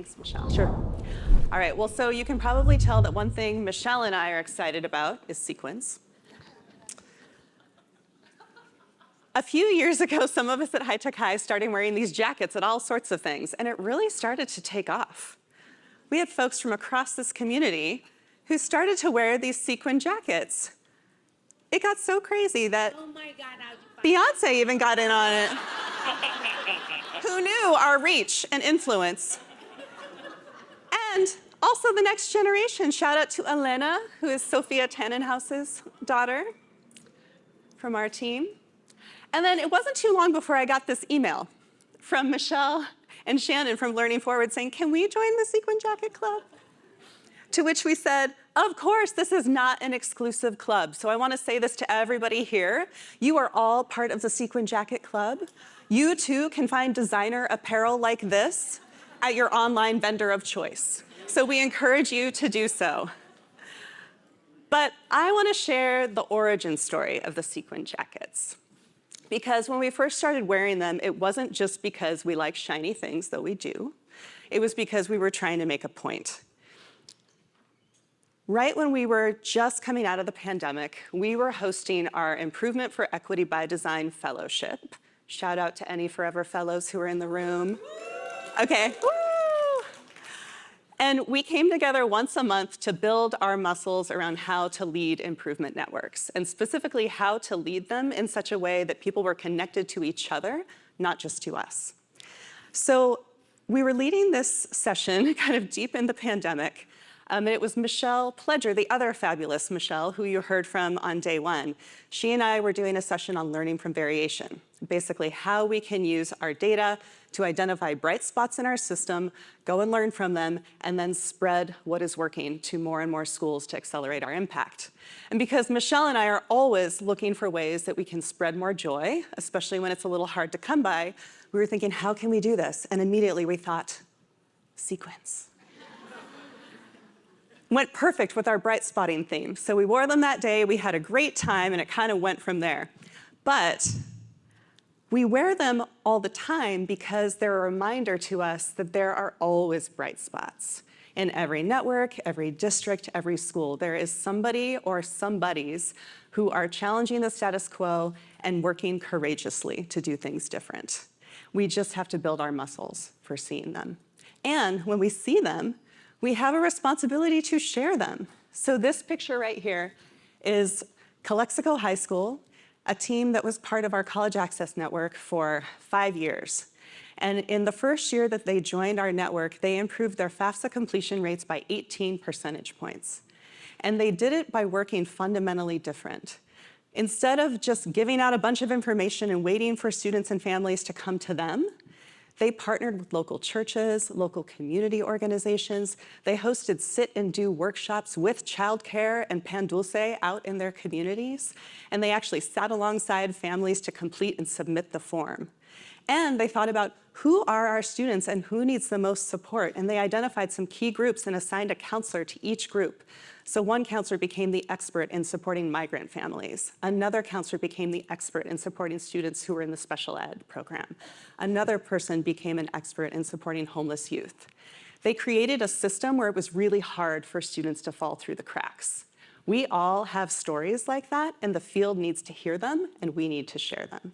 Thanks, Michelle. Sure. All right, well, so you can probably tell that one thing Michelle and I are excited about is sequins. A few years ago, some of us at High Tech High started wearing these jackets at all sorts of things, and it really started to take off. We had folks from across this community who started to wear these sequin jackets. It got so crazy that Beyonce even got in on it. Who knew our reach and influence? And also the next generation. Shout out to Elena, who is Sophia Tannenhaus's daughter from our team. And then it wasn't too long before I got this email from Michelle and Shannon from Learning Forward saying, can we join the Sequin Jacket Club? To which we said, of course, this is not an exclusive club. So I want to say this to everybody here. You are all part of the Sequin Jacket Club. You too can find designer apparel like this at your online vendor of choice. So we encourage you to do so. But I want to share the origin story of the sequin jackets. Because when we first started wearing them, it wasn't just because we like shiny things, though we do. It was because we were trying to make a point. Right when we were just coming out of the pandemic, we were hosting our Improvement for Equity by Design Fellowship. Shout out to any Forever Fellows who are in the room. Okay. Woo! And we came together once a month to build our muscles around how to lead improvement networks, and specifically how to lead them in such a way that people were connected to each other, not just to us. So we were leading this session kind of deep in the pandemic, and it was Michelle Pledger, the other fabulous Michelle, who you heard from on day one. She and I were doing a session on learning from variation, basically how we can use our data to identify bright spots in our system, go and learn from them, and then spread what is working to more and more schools to accelerate our impact. And because Michelle and I are always looking for ways that we can spread more joy, especially when it's a little hard to come by, we were thinking, how can we do this? And immediately we thought, sequins. Went perfect with our bright spotting theme. So we wore them that day, we had a great time, and it kind of went from there. But we wear them all the time because they're a reminder to us that there are always bright spots. In every network, every district, every school, there is somebody or somebodies who are challenging the status quo and working courageously to do things different. We just have to build our muscles for seeing them. And when we see them, we have a responsibility to share them. So this picture right here is Calexico High School, a team that was part of our College Access Network for 5 years. And in the first year that they joined our network, they improved their FAFSA completion rates by 18 percentage points. And they did it by working fundamentally different. Instead of just giving out a bunch of information and waiting for students and families to come to them, they partnered with local churches, local community organizations. They hosted sit and do workshops with childcare and Pan Dulce out in their communities. And they actually sat alongside families to complete and submit the form. And they thought about who are our students and who needs the most support. And they identified some key groups and assigned a counselor to each group. So one counselor became the expert in supporting migrant families. Another counselor became the expert in supporting students who were in the special ed program. Another person became an expert in supporting homeless youth. They created a system where it was really hard for students to fall through the cracks. We all have stories like that, and the field needs to hear them, and we need to share them.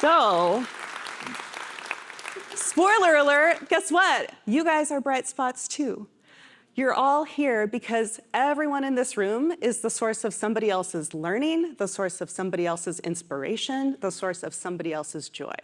So, spoiler alert, guess what? You guys are bright spots too. You're all here because everyone in this room is the source of somebody else's learning, the source of somebody else's inspiration, the source of somebody else's joy.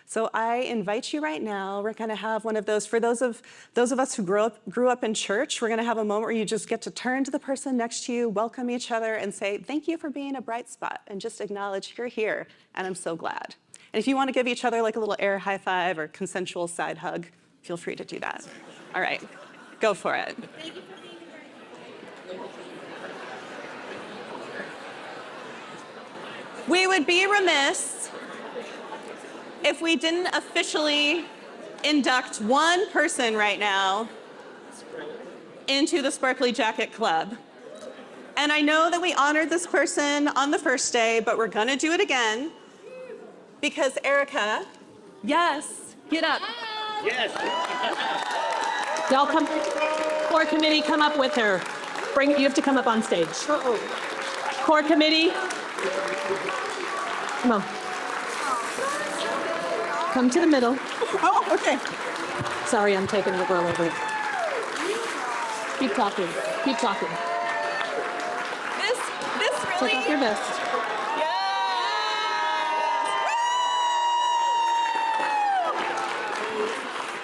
So I invite you right now, we're gonna have one of those, for those of us who grew up in church, we're gonna have a moment where you just get to turn to the person next to you, welcome each other, and say, thank you for being a bright spot, and just acknowledge you're here, and I'm so glad. And if you want to give each other like a little air high five or consensual side hug, feel free to do that. All right, go for it. Thank you for being here. We would be remiss if we didn't officially induct one person right now into the Sparkly Jacket Club. And I know that we honored this person on the first day, but we're gonna do it again. Because Erica, yes, get up. Hi. Y'all come, core committee, come up with her. You have to come up on stage. Core committee, come on. Come to the middle. Oh, okay. Sorry, I'm taking the girl over. Keep talking, keep talking. This Take really. off your vest.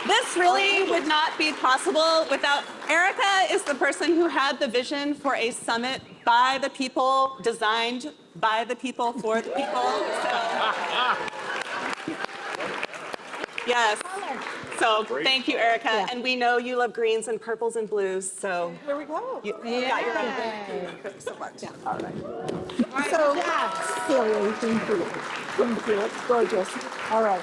This really would not be possible without Erica is the person who had the vision for a summit by the people, designed by the people, for the people. Yes. So thank you, Erica. Yeah. And we know you love greens and purples and blues, so Here we go. you got your own. Thank you so much. All right. So, Caillier, thank you. Thank you. It's gorgeous. All right.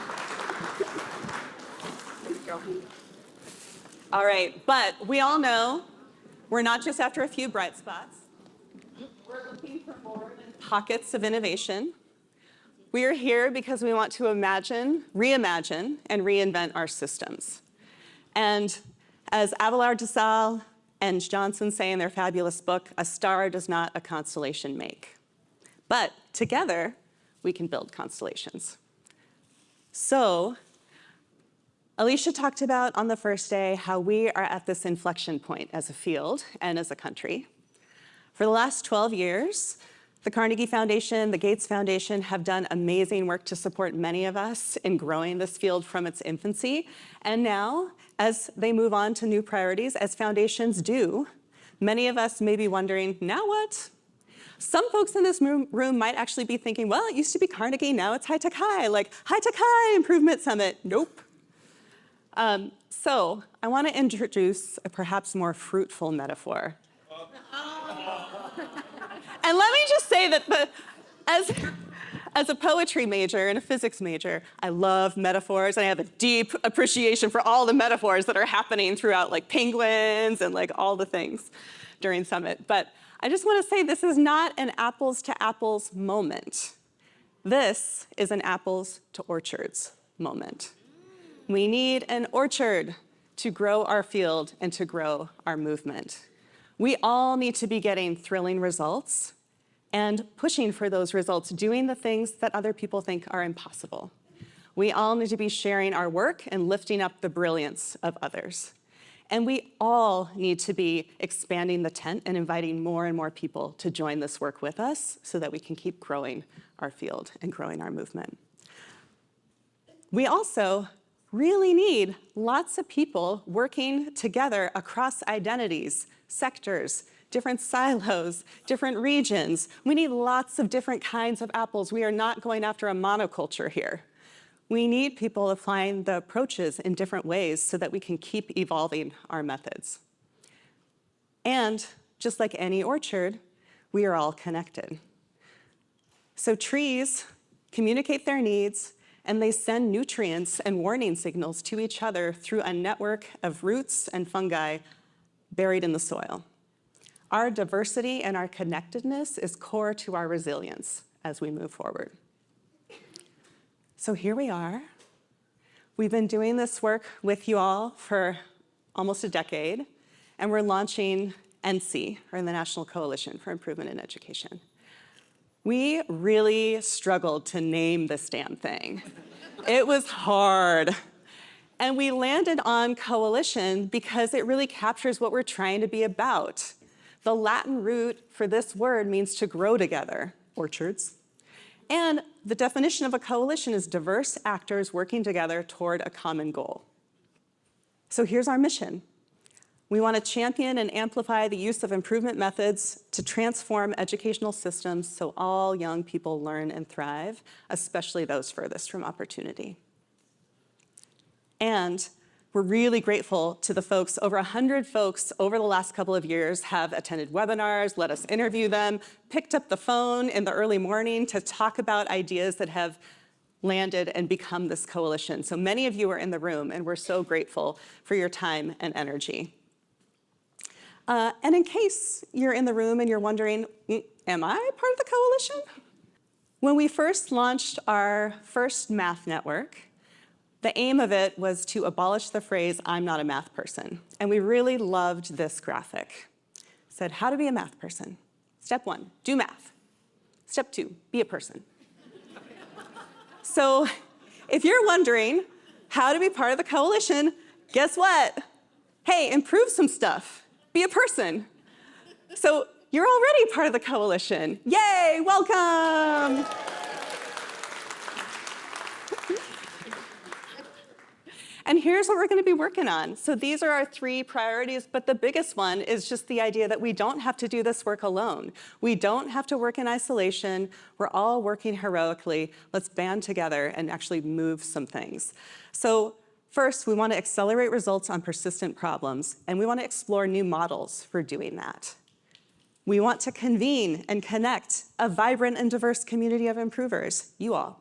All right, but we all know we're not just after a few bright spots. We're looking for more than pockets of innovation. We are here because we want to imagine, reimagine, and reinvent our systems. And as Abelard de Salle and Johnson say in their fabulous book, a star does not a constellation make. But together, we can build constellations. So, Alicia talked about on the first day how we are at this inflection point as a field and as a country. For the last 12 years, the Carnegie Foundation, the Gates Foundation have done amazing work to support many of us in growing this field from its infancy. And now, as they move on to new priorities, as foundations do, many of us may be wondering, now what? Some folks in this room might actually be thinking, well, it used to be Carnegie, now it's High Tech High, like High Tech High Improvement Summit. Nope. So I want to introduce a perhaps more fruitful metaphor. And let me just say that as a poetry major and a physics major, I love metaphors, and I have a deep appreciation for all the metaphors that are happening throughout, like penguins and like all the things during Summit. But I just want to say this is not an apples to apples moment. This is an apples to orchards moment. We need an orchard to grow our field and to grow our movement. We all need to be getting thrilling results and pushing for those results, doing the things that other people think are impossible. We all need to be sharing our work and lifting up the brilliance of others. And we all need to be expanding the tent and inviting more and more people to join this work with us so that we can keep growing our field and growing our movement. We also really need lots of people working together across identities, sectors, different silos, different regions. We need lots of different kinds of apples. We are not going after a monoculture here. We need people applying the approaches in different ways so that we can keep evolving our methods. And just like any orchard, we are all connected. So trees communicate their needs, and they send nutrients and warning signals to each other through a network of roots and fungi buried in the soil. Our diversity and our connectedness is core to our resilience as we move forward. So here we are. We've been doing this work with you all for almost a decade, and we're launching NC, or the National Coalition for Improvement in Education. We really struggled to name this damn thing. It was hard. And we landed on coalition because it really captures what we're trying to be about. The Latin root for this word means to grow together, orchards. And the definition of a coalition is diverse actors working together toward a common goal. So here's our mission. We want to champion and amplify the use of improvement methods to transform educational systems so all young people learn and thrive, especially those furthest from opportunity. And we're really grateful to the folks, over 100 folks over the last couple of years have attended webinars, let us interview them, picked up the phone in the early morning to talk about ideas that have landed and become this coalition. So many of you are in the room, and we're so grateful for your time and energy. And in case you're in the room and you're wondering, am I part of the coalition? When we first launched our first math network, The aim of it was to abolish the phrase, "I'm not a math person." And we really loved this graphic. It said, how to be a math person. Step 1, do math. Step 2, be a person. So if you're wondering how to be part of the coalition, guess what? Hey, improve some stuff. Be a person. So you're already part of the coalition. Yay, welcome. And here's what we're going to be working on. So these are our 3 priorities, but the biggest one is just the idea that we don't have to do this work alone. We don't have to work in isolation. We're all working heroically. Let's band together and actually move some things. So first, we want to accelerate results on persistent problems, and we want to explore new models for doing that. We want to convene and connect a vibrant and diverse community of improvers, you all.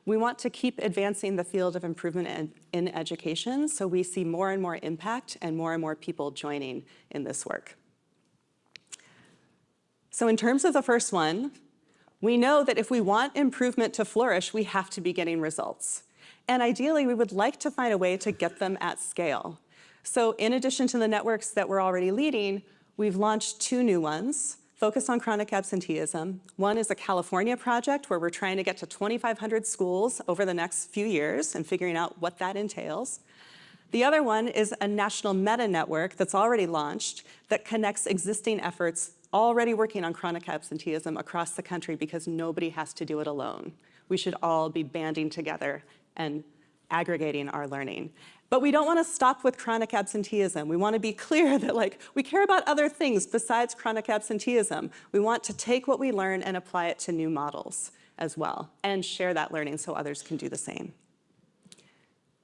We want to keep advancing the field of improvement in education so we see more and more impact and more people joining in this work. So in terms of the first one, we know that if we want improvement to flourish, we have to be getting results. And ideally, we would like to find a way to get them at scale. So in addition to the networks that we're already leading, we've launched 2 new ones. Focus on chronic absenteeism. One is a California project where we're trying to get to 2,500 schools over the next few years and figuring out what that entails. The other one is a national meta-network that's already launched that connects existing efforts already working on chronic absenteeism across the country because nobody has to do it alone. We should all be banding together and aggregating our learning. But we don't want to stop with chronic absenteeism. We want to be clear that we care about other things besides chronic absenteeism. We want to take what we learn and apply it to new models as well and share that learning so others can do the same.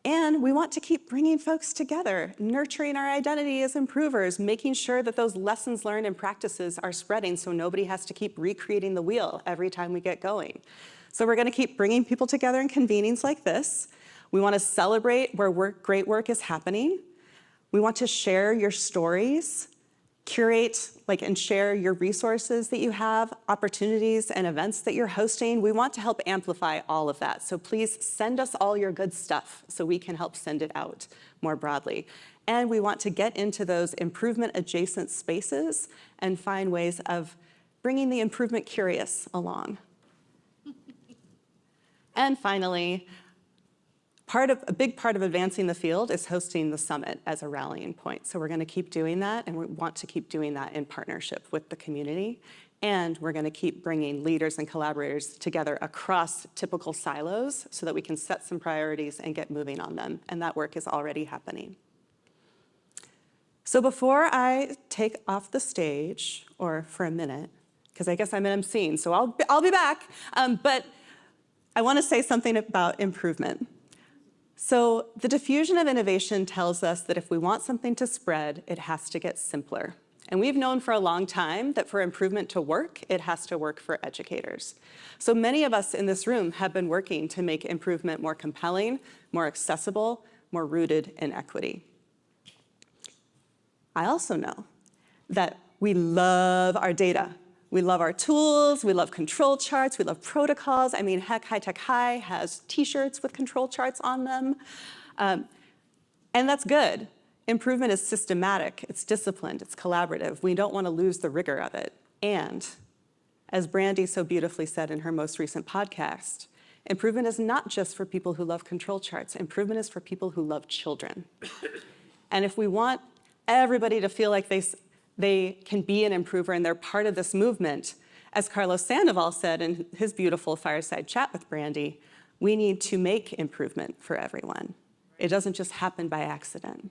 And we want to keep bringing folks together, nurturing our identity as improvers, making sure that those lessons learned and practices are spreading so nobody has to keep recreating the wheel every time we get going. So we're going to keep bringing people together in convenings like this. We want to celebrate where great work is happening. We want to share your stories, curate and share your resources that you have, opportunities and events that you're hosting. We want to help amplify all of that. So please send us all your good stuff so we can help send it out more broadly. And we want to get into those improvement adjacent spaces and find ways of bringing the improvement curious along. And finally, a big part of advancing the field is hosting the summit as a rallying point. So we're going to keep doing that, and we want to keep doing that in partnership with the community. And we're going to keep bringing leaders and collaborators together across typical silos so that we can set some priorities and get moving on them. And that work is already happening. So before I take off the stage, or for a minute, because I guess I'm emceeing, so I'll be back, but I want to say something about improvement. So the diffusion of innovation tells us that if we want something to spread, it has to get simpler. And we've known for a long time that for improvement to work, it has to work for educators. So many of us in this room have been working to make improvement more compelling, more accessible, more rooted in equity. I also know that we love our data. We love our tools, we love control charts, we love protocols. I mean, heck, High Tech High has t-shirts with control charts on them. And that's good. Improvement is systematic, it's disciplined, it's collaborative. We don't want to lose the rigor of it. And as Brandy so beautifully said in her most recent podcast, improvement is not just for people who love control charts. Improvement is for people who love children. And if we want everybody to feel like they can be an improver and they're part of this movement, as Carlos Sandoval said in his beautiful fireside chat with Brandy, we need to make improvement for everyone. It doesn't just happen by accident.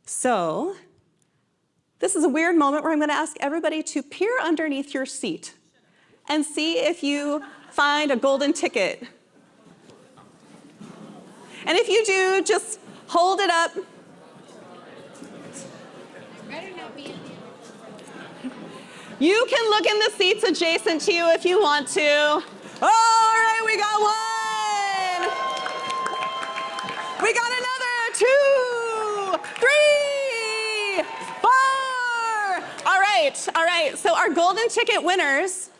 So this is a weird moment where I'm going to ask everybody to peer underneath your seat and see if you find a golden ticket. And if you do, just hold it up. You can look in the seats adjacent to you if you want to. Oh, all right, we got one. We got another 2, 3, 4. All right. So our golden ticket winners,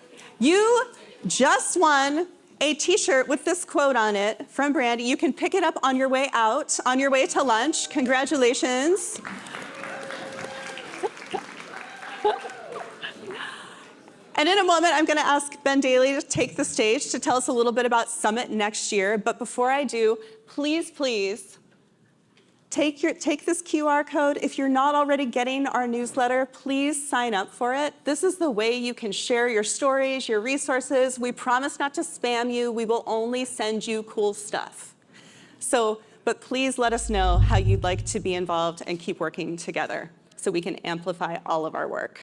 you just won a t-shirt with this quote on it from Brandy. You can pick it up on your way out, on your way to lunch. Congratulations. And in a moment, I'm going to ask Ben Daly to take the stage to tell us a little bit about Summit next year. But before I do, please, please, take this QR code. If you're not already getting our newsletter, please sign up for it. This is the way you can share your stories, your resources. We promise not to spam you. We will only send you cool stuff. But please let us know how you'd like to be involved and keep working together so we can amplify all of our work.